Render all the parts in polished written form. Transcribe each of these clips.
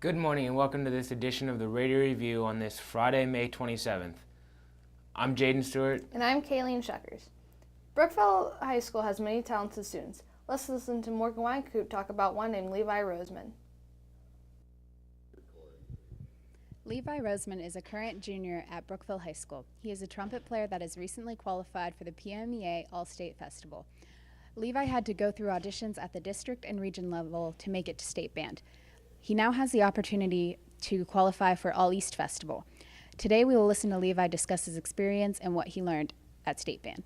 Good morning and welcome to this edition of the Radio Review on this Friday, May 27th. I'm Jaden Stewart. And I'm Kayleen Shuckers. Brookville High School has many talented students. Let's listen to Morgan Weinkoop talk about one named Levi Roseman. Levi Roseman is a current junior at Brookville High School. He is a trumpet player that has recently qualified for the PMEA All-State Festival. Levi had to go through auditions at the district and region level to make it to state band. He now has the opportunity to qualify for All East Festival. Today we will listen to Levi discuss his experience and what he learned at state band.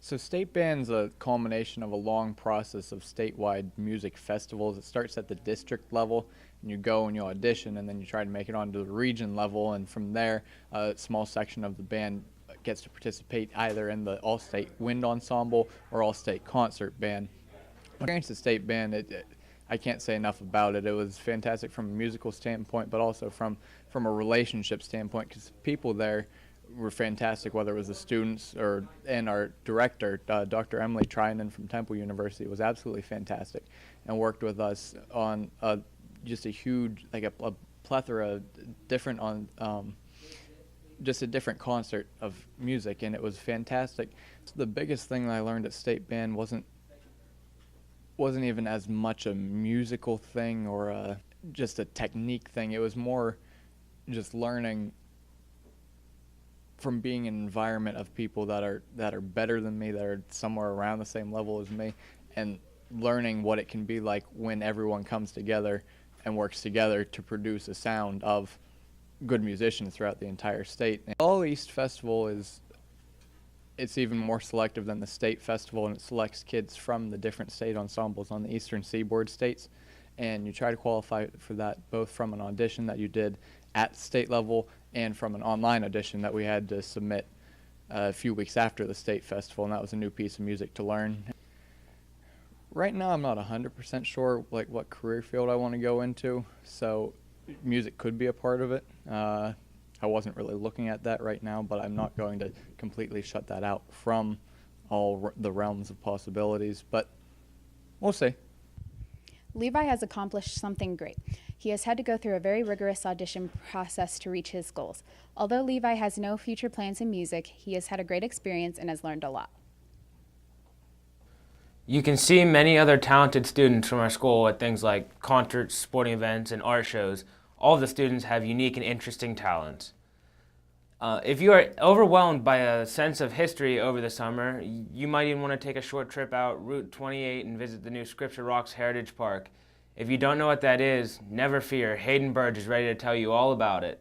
So state band's a culmination of a long process of statewide music festivals. It starts at the district level, and you go and you audition, and then you try to make it onto the region level, and from there, a small section of the band gets to participate either in the All-State Wind Ensemble or All-State Concert Band. Experience at state band, I can't say enough about it. It was fantastic from a musical standpoint, but also from a relationship standpoint, because people there were fantastic, whether it was the students and our director, Dr. Emily Trinan from Temple University, was absolutely fantastic and worked with us on just a huge, like a plethora, different on just a different concert of music, and it was fantastic. So the biggest thing that I learned at state band wasn't even as much a musical thing or just a technique thing. It was more just learning from being in an environment of people that are better than me, that are somewhere around the same level as me, and learning what it can be like when everyone comes together and works together to produce a sound of good musicians throughout the entire state. And All East Festival it's even more selective than the state festival, and it selects kids from the different state ensembles on the eastern seaboard states, and you try to qualify for that both from an audition that you did at state level and from an online audition that we had to submit a few weeks after the state festival, and that was a new piece of music to learn. Right now I'm not 100% sure what career field I want to go into, so music could be a part of it. I wasn't really looking at that right now, but I'm not going to completely shut that out from all the realms of possibilities, but we'll see. Levi has accomplished something great. He has had to go through a very rigorous audition process to reach his goals. Although Levi has no future plans in music, he has had a great experience and has learned a lot. You can see many other talented students from our school at things like concerts, sporting events, and art shows. All of the students have unique and interesting talents. If you are overwhelmed by a sense of history over the summer, you might even want to take a short trip out Route 28 and visit the new Scripture Rocks Heritage Park. If you don't know what that is, never fear. Hayden Burge is ready to tell you all about it.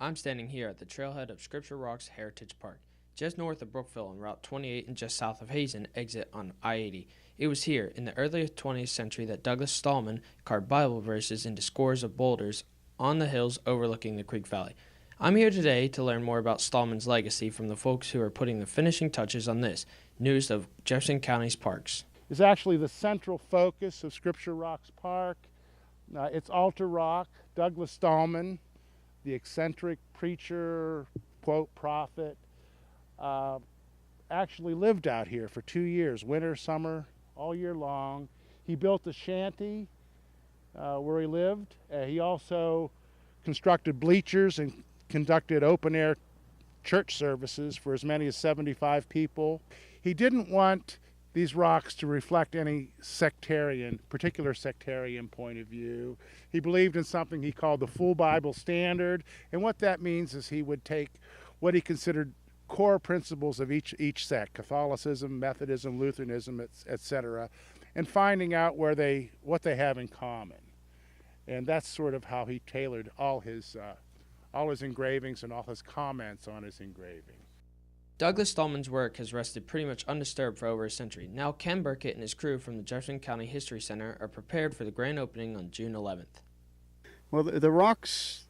I'm standing here at the trailhead of Scripture Rocks Heritage Park, just north of Brookville on Route 28 and just south of Hazen, exit on I-80. It was here, in the early 20th century, that Douglas Stallman carved Bible verses into scores of boulders on the hills overlooking the Creek Valley. I'm here today to learn more about Stallman's legacy from the folks who are putting the finishing touches on this, news of Jefferson County's parks. Is actually the central focus of Scripture Rocks Park. It's altar rock. Douglas Stallman, the eccentric preacher, quote, prophet, actually lived out here for 2 years, winter, summer, all year long. He built a shanty where he lived. He also constructed bleachers and conducted open-air church services for as many as 75 people. He didn't want these rocks to reflect any particular sectarian point of view. He believed in something he called the full Bible standard, and what that means is he would take what he considered core principles of each sect, Catholicism, Methodism, Lutheranism, etc., and finding out what they have in common. And that's sort of how he tailored all his engravings and all his comments on his engraving. Douglas Stallman's work has rested pretty much undisturbed for over a century. Now Ken Burkett and his crew from the Jefferson County History Center are prepared for the grand opening on June 11th. Well, the rocks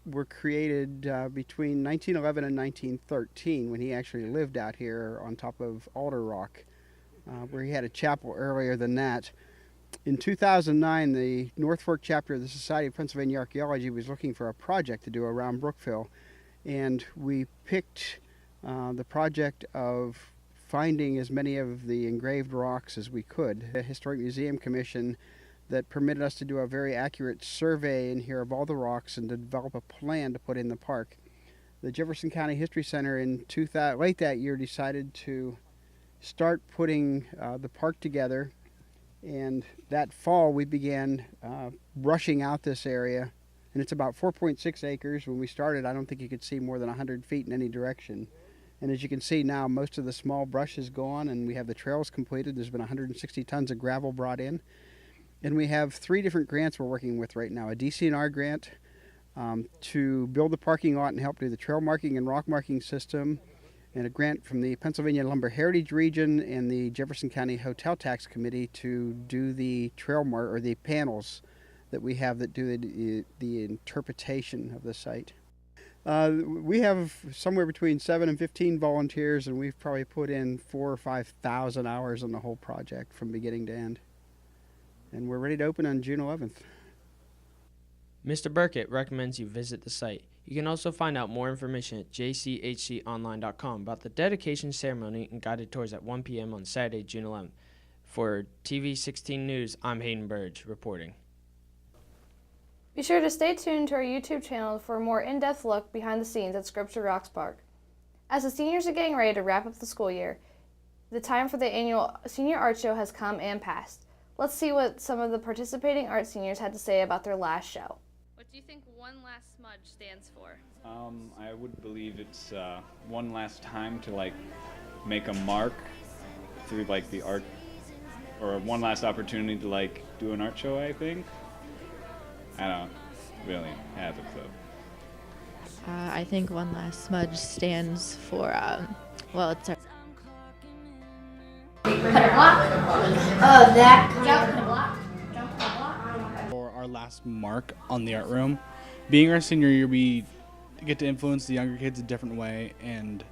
were created between 1911 and 1913 when he actually lived out here on top of Alder Rock, where he had a chapel earlier than that. In 2009, the North Fork chapter of the Society of Pennsylvania Archaeology was looking for a project to do around Brookville, and we picked the project of finding as many of the engraved rocks as we could. The Historic Museum Commission that permitted us to do a very accurate survey in here of all the rocks and to develop a plan to put in the park. The Jefferson County History Center in late that year decided to start putting the park together, and that fall we began brushing out this area, and it's about 4.6 acres. When we started, I don't think you could see more than 100 feet in any direction. And as you can see now, most of the small brush is gone, and we have the trails completed. There's been 160 tons of gravel brought in. And we have 3 different grants we're working with right now. A DCNR grant to build the parking lot and help do the trail marking and rock marking system, and a grant from the Pennsylvania Lumber Heritage Region and the Jefferson County Hotel Tax Committee to do the the panels that we have that do the interpretation of the site. We have somewhere between 7 and 15 volunteers, and we've probably put in 4,000 or 5,000 hours on the whole project from beginning to end. And we're ready to open on June 11th. Mr. Burkett recommends you visit the site. You can also find out more information at jchconline.com about the dedication ceremony and guided tours at 1 p.m. on Saturday, June 11th. For TV 16 News, I'm Hayden Burge reporting. Be sure to stay tuned to our YouTube channel for a more in-depth look behind the scenes at Scripture Rocks Park. As the seniors are getting ready to wrap up the school year, the time for the annual Senior Art Show has come and passed. Let's see what some of the participating art seniors had to say about their last show. What do you think One Last Smudge stands for? I would believe it's one last time to make a mark through the art, or one last opportunity to do an art show, I think. I don't really have a clue. I think One Last Smudge stands for, it's our... For our last mark on the art room. Being our senior year, we get to influence the younger kids a different way, and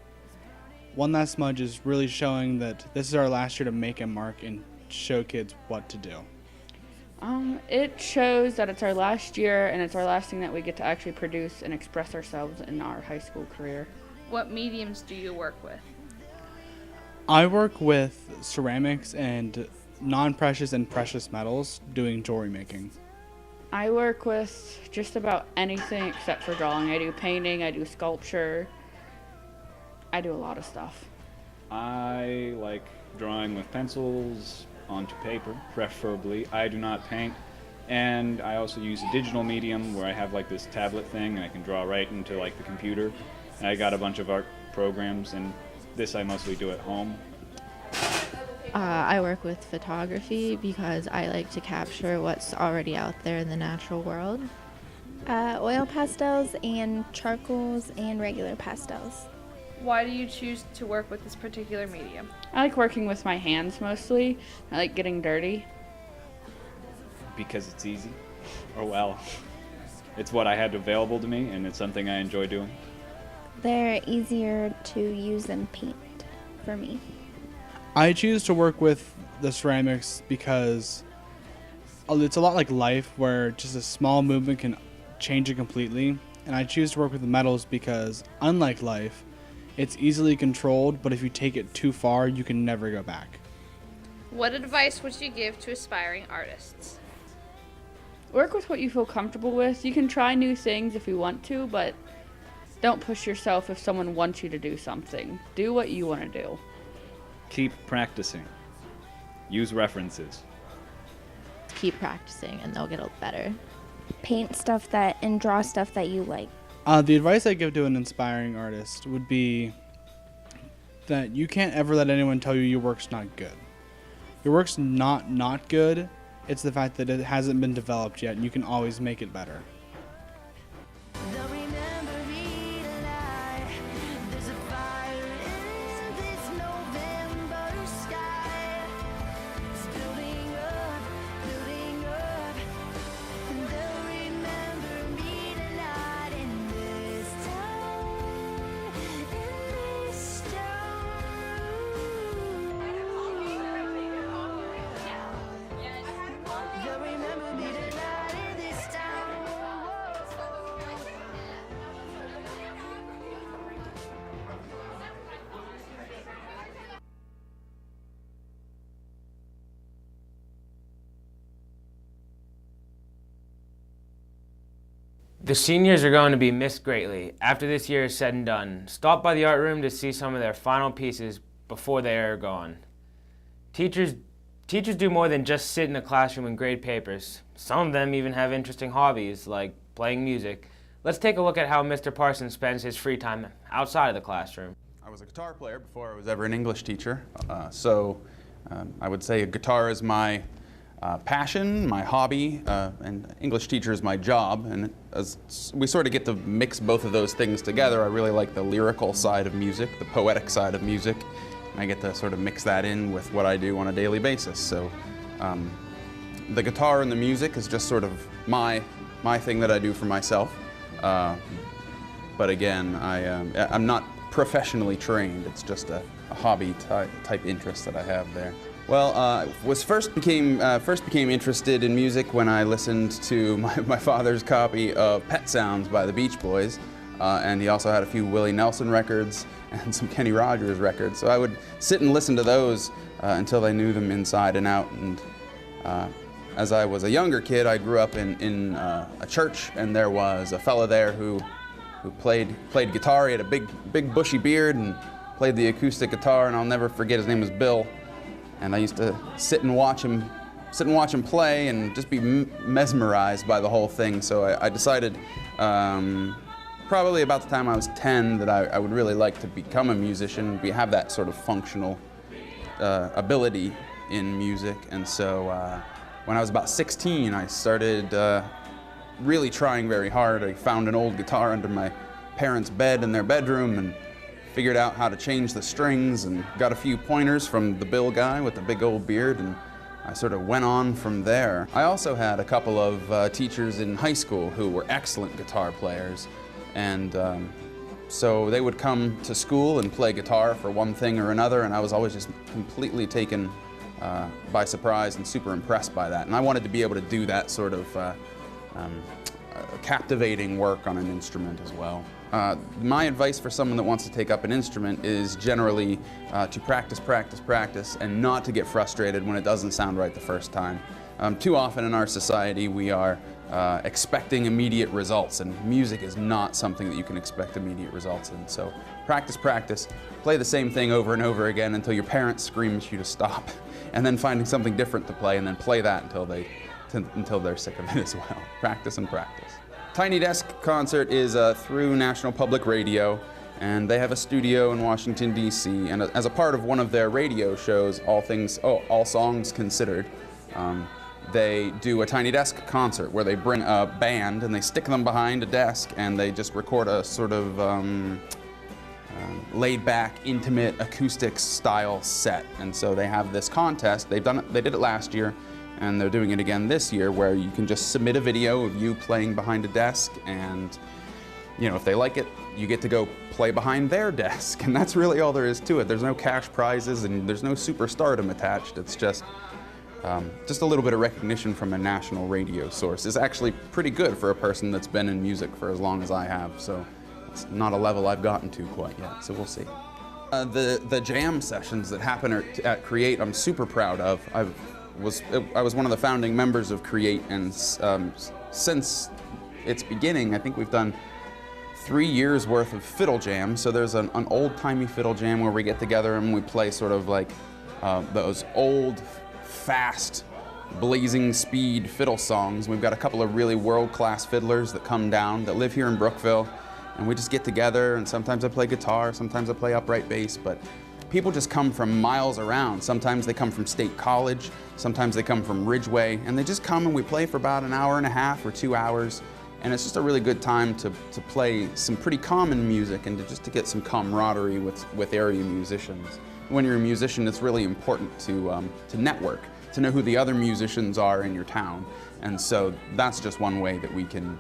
One Last Smudge is really showing that this is our last year to make a mark and show kids what to do. It shows that it's our last year, and it's our last thing that we get to actually produce and express ourselves in our high school career. What mediums do you work with? I work with ceramics and non-precious and precious metals doing jewelry making. I work with just about anything except for drawing. I do painting, I do sculpture, I do a lot of stuff. I like drawing with pencils onto paper, preferably. I do not paint, and I also use a digital medium where I have this tablet thing and I can draw right into the computer. And I got a bunch of art programs, and this I mostly do at home. I work with photography because I like to capture what's already out there in the natural world. Oil pastels and charcoals and regular pastels. Why do you choose to work with this particular medium? I like working with my hands mostly. I like getting dirty. Because it's easy. It's what I had available to me, and it's something I enjoy doing. They're easier to use than paint for me. I choose to work with the ceramics because it's a lot like life, where just a small movement can change it completely. And I choose to work with the metals because, unlike life, it's easily controlled, but if you take it too far, you can never go back. What advice would you give to aspiring artists? Work with what you feel comfortable with. You can try new things if you want to, but don't push yourself if someone wants you to do something. Do what you want to do. Keep practicing. Use references. Keep practicing and they'll get better. Paint stuff and draw stuff that you like. The advice I give to an inspiring artist would be that you can't ever let anyone tell you your work's not good. Your work's not good. It's the fact that it hasn't been developed yet, and you can always make it better. The seniors are going to be missed greatly. After this year is said and done, stop by the art room to see some of their final pieces before they are gone. Teachers do more than just sit in a classroom and grade papers. Some of them even have interesting hobbies, like playing music. Let's take a look at how Mr. Parsons spends his free time outside of the classroom. I was a guitar player before I was ever an English teacher, I would say a guitar is my passion, my hobby, and English teacher is my job. And as we sort of get to mix both of those things together, I really like the lyrical side of music, the poetic side of music, and I get to sort of mix that in with what I do on a daily basis. So the guitar and the music is just sort of my thing that I do for myself. But again, I'm not professionally trained. It's just a hobby type interest that I have there. Well, I first became interested in music when I listened to my father's copy of Pet Sounds by the Beach Boys, and he also had a few Willie Nelson records and some Kenny Rogers records. So I would sit and listen to those until I knew them inside and out. And as I was a younger kid, I grew up in a church, and there was a fella there who played guitar. He had a big bushy beard and played the acoustic guitar, and I'll never forget, his name was Bill. And I used to sit and watch him play and just be mesmerized by the whole thing. So I decided probably about the time I was 10 that I would really like to become a musician, have that sort of functional ability in music. And so when I was about 16, I started really trying very hard. I found an old guitar under my parents' bed in their bedroom and figured out how to change the strings and got a few pointers from the Bill guy with the big old beard, and I sort of went on from there. I also had a couple of teachers in high school who were excellent guitar players, and so they would come to school and play guitar for one thing or another, and I was always just completely taken by surprise and super impressed by that. And I wanted to be able to do that sort of captivating work on an instrument as well. My advice for someone that wants to take up an instrument is generally to practice, and not to get frustrated when it doesn't sound right the first time. Too often in our society we are expecting immediate results, and music is not something that you can expect immediate results in. So practice, play the same thing over and over again until your parents scream at you to stop, and then finding something different to play, and then play that until they're sick of it as well. Practice and practice. Tiny Desk Concert is through National Public Radio, and they have a studio in Washington, D.C., and as a part of one of their radio shows, All Songs Considered, they do a Tiny Desk Concert where they bring a band and they stick them behind a desk and they just record a sort of laid-back, intimate, acoustic-style set. And so they have this contest. They did it last year, and they're doing it again this year, where you can just submit a video of you playing behind a desk, and if they like it, you get to go play behind their desk. And that's really all there is to it. There's no cash prizes and there's no superstardom attached. It's just a little bit of recognition from a national radio source. It's actually pretty good for a person that's been in music for as long as I have, so it's not a level I've gotten to quite yet, so we'll see. The jam sessions that happen at Create, I'm super proud of. I was one of the founding members of Create, and since its beginning, I think we've done 3 years worth of fiddle jam. So there's an old-timey fiddle jam where we get together and we play sort of like those old, fast, blazing speed fiddle songs. We've got a couple of really world-class fiddlers that come down that live here in Brookville, and we just get together, and sometimes I play guitar, sometimes I play upright bass, but people just come from miles around. Sometimes they come from State College, sometimes they come from Ridgeway, and they just come and we play for about an hour and a half or 2 hours, and it's just a really good time to play some pretty common music and to get some camaraderie with area musicians. When you're a musician, it's really important to network, to know who the other musicians are in your town, and so that's just one way that we can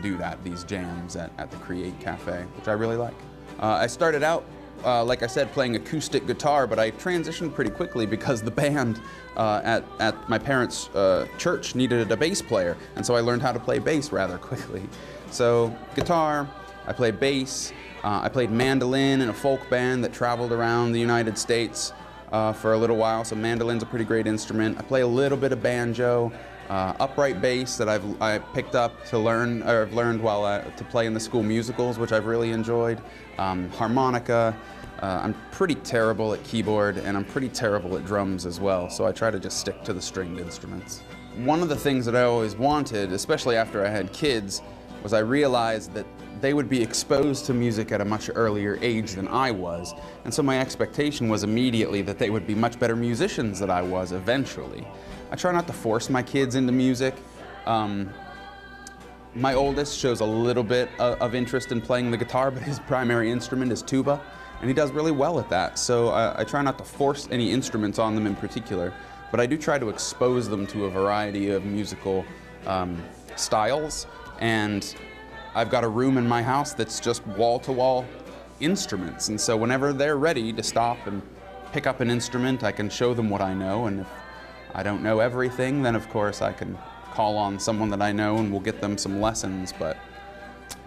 do that, these jams at the Create Cafe, which I really like. I started out like I said, playing acoustic guitar, but I transitioned pretty quickly because the band at my parents' church needed a bass player, and so I learned how to play bass rather quickly. So guitar, I played bass, I played mandolin in a folk band that traveled around the United States for a little while, so mandolin's a pretty great instrument. I play a little bit of banjo, upright bass that I picked up to learn, or I've learned while to play in the school musicals, which I've really enjoyed. Harmonica. I'm pretty terrible at keyboard, and I'm pretty terrible at drums as well, so I try to just stick to the stringed instruments. One of the things that I always wanted, especially after I had kids, was I realized that they would be exposed to music at a much earlier age than I was, and so my expectation was immediately that they would be much better musicians than I was eventually. I try not to force my kids into music. My oldest shows a little bit of interest in playing the guitar, but his primary instrument is tuba, and he does really well at that. So I try not to force any instruments on them in particular, but I do try to expose them to a variety of musical styles. And I've got a room in my house that's just wall-to-wall instruments, and so whenever they're ready to stop and pick up an instrument, I can show them what I know, and if I don't know everything, then of course I can call on someone that I know and we'll get them some lessons. But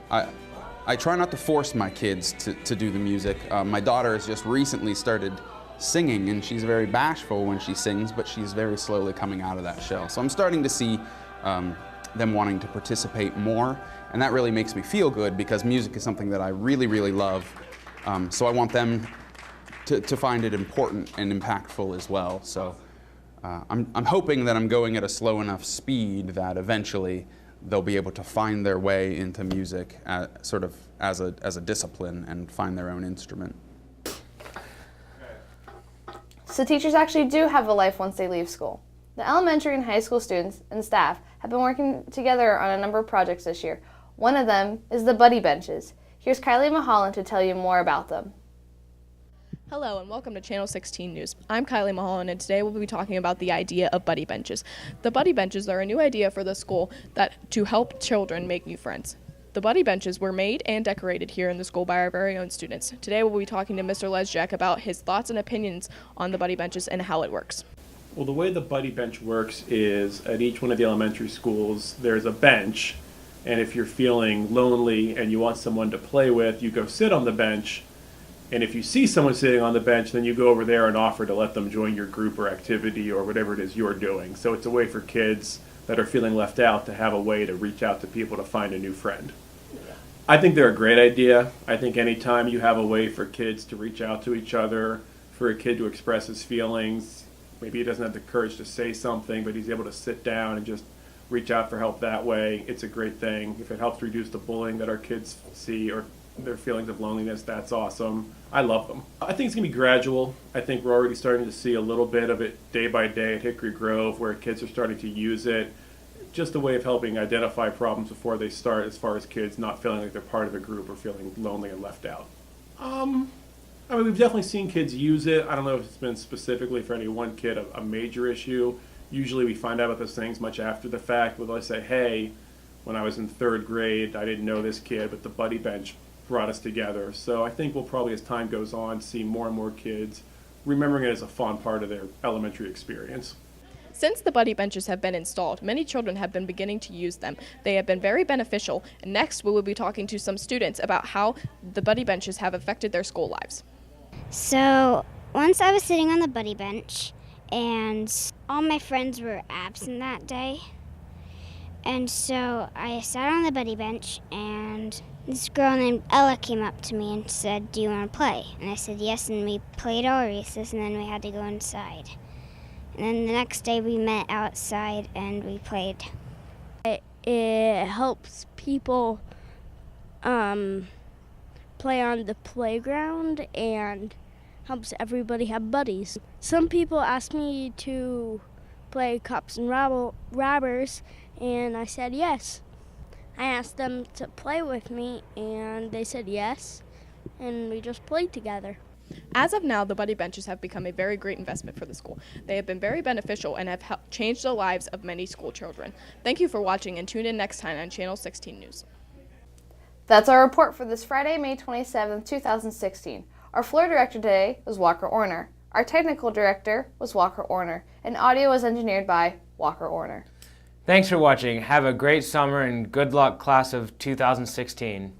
I try not to force my kids to do the music. My daughter has just recently started singing, and she's very bashful when she sings, but she's very slowly coming out of that shell. So I'm starting to see them wanting to participate more, and that really makes me feel good because music is something that I really, really love. So I want them to find it important and impactful as well. So I'm hoping that I'm going at a slow enough speed that eventually they'll be able to find their way into music sort of as a discipline and find their own instrument. So teachers actually do have a life once they leave school. The elementary and high school students and staff have been working together on a number of projects this year. One of them is the Buddy Benches. Here's Kylie Mulholland to tell you more about them. Hello and welcome to Channel 16 News. I'm Kylie Mulholland, and today we'll be talking about the idea of Buddy Benches. The Buddy Benches are a new idea for the school to help children make new friends. The Buddy Benches were made and decorated here in the school by our very own students. Today we'll be talking to Mr. Lesjak about his thoughts and opinions on the Buddy Benches and how it works. Well, the way the Buddy Bench works is at each one of the elementary schools there's a bench, and if you're feeling lonely and you want someone to play with, you go sit on the bench. And if you see someone sitting on the bench, then you go over there and offer to let them join your group or activity or whatever it is you're doing. So it's a way for kids that are feeling left out to have a way to reach out to people to find a new friend. I think they're a great idea. I think anytime you have a way for kids to reach out to each other, for a kid to express his feelings, maybe he doesn't have the courage to say something, but he's able to sit down and just reach out for help that way, it's a great thing. If it helps reduce the bullying that our kids see or their feelings of loneliness, that's awesome. I love them. I think it's going to be gradual. I think we're already starting to see a little bit of it day by day at Hickory Grove where kids are starting to use it. Just a way of helping identify problems before they start as far as kids not feeling like they're part of a group or feeling lonely and left out. I mean, we've definitely seen kids use it. I don't know if it's been specifically for any one kid a major issue. Usually we find out about those things much after the fact. We'll always say, hey, when I was in 3rd grade, I didn't know this kid, but the Buddy Bench brought us together. So I think we'll probably, as time goes on, see more and more kids remembering it as a fun part of their elementary experience. Since the Buddy Benches have been installed, many children have been beginning to use them. They have been very beneficial, and next we will be talking to some students about how the Buddy Benches have affected their school lives. So once I was sitting on the Buddy Bench, and all my friends were absent that day, and so I sat on the Buddy Bench, and this girl named Ella came up to me and said, "Do you want to play?" And I said yes, and we played all recess, and then we had to go inside. And then the next day we met outside and we played. It helps people play on the playground and helps everybody have buddies. Some people ask me to play cops and robbers, and I said yes. I asked them to play with me, and they said yes, and we just played together. As of now, the Buddy Benches have become a very great investment for the school. They have been very beneficial and have changed the lives of many school children. Thank you for watching, and tune in next time on Channel 16 News. That's our report for this Friday, May 27, 2016. Our floor director today was Walker Orner. Our technical director was Walker Orner, and audio was engineered by Walker Orner. Thanks for watching. Have a great summer and good luck, class of 2016.